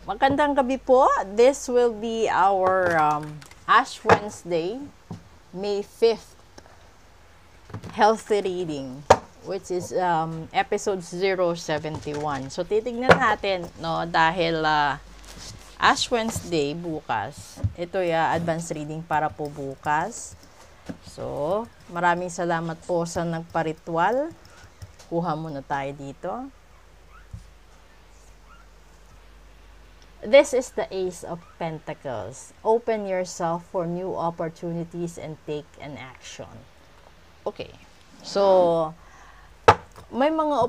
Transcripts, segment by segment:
Magandang gabi po. This will be our Ash Wednesday, May 5th, healthy reading, which is episode 071. So, titignan natin, no, dahil Ash Wednesday bukas. Ito ya advanced reading para po bukas. So, maraming salamat po sa nagparitual. Kuha muna tayo dito. This is the Ace of Pentacles. Open yourself for new opportunities and take an action. Okay. So, may mga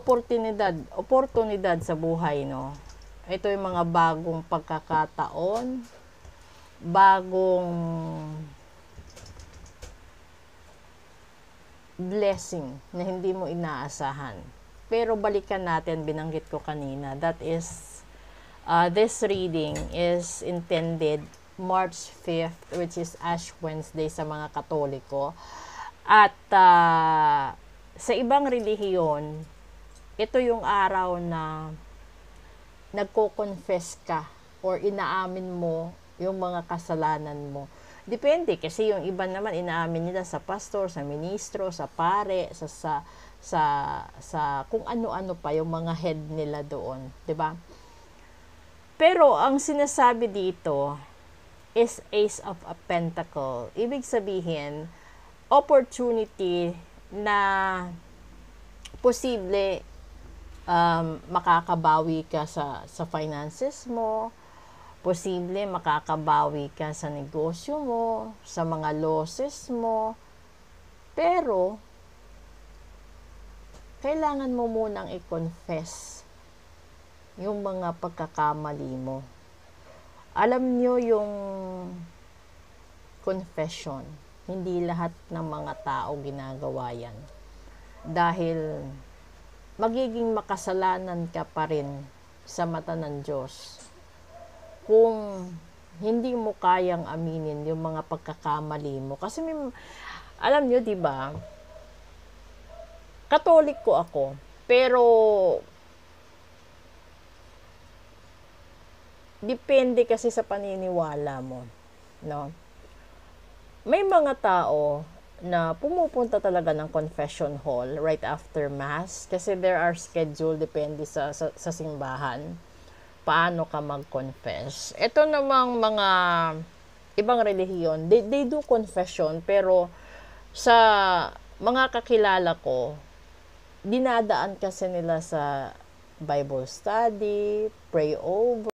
oportunidad sa buhay, no? Ito yung mga bagong pagkakataon, bagong blessing na hindi mo inaasahan. Pero balikan natin, binanggit ko kanina, that is this reading is intended March 5th, which is Ash Wednesday sa mga Katoliko. At sa ibang relihiyon, ito yung araw na nagko-confess ka or inaamin mo yung mga kasalanan mo. Depende kasi yung iba naman inaamin nila sa pastor, sa ministro, sa pare, sa kung ano-ano pa yung mga head nila doon, 'di ba? Pero ang sinasabi dito is Ace of a Pentacle. Ibig sabihin, opportunity na posible makakabawi ka sa finances mo, posible makakabawi ka sa negosyo mo, sa mga losses mo, pero kailangan mo munang i-confess yung mga pagkakamali mo. Alam nyo yung confession, hindi lahat ng mga tao ginagawa yan. Dahil magiging makasalanan ka pa rin sa mata ng Diyos kung hindi mo kayang aminin yung mga pagkakamali mo. Kasi alam nyo, di ba, Katoliko ako, pero depende kasi sa paniniwala mo, no? May mga tao na pumupunta talaga ng confession hall right after mass kasi there are schedule depende sa simbahan paano ka mag-confess. Ito namang mga ibang relihiyon, they do confession, pero sa mga kakilala ko, dinadaan kasi nila sa Bible study, pray over,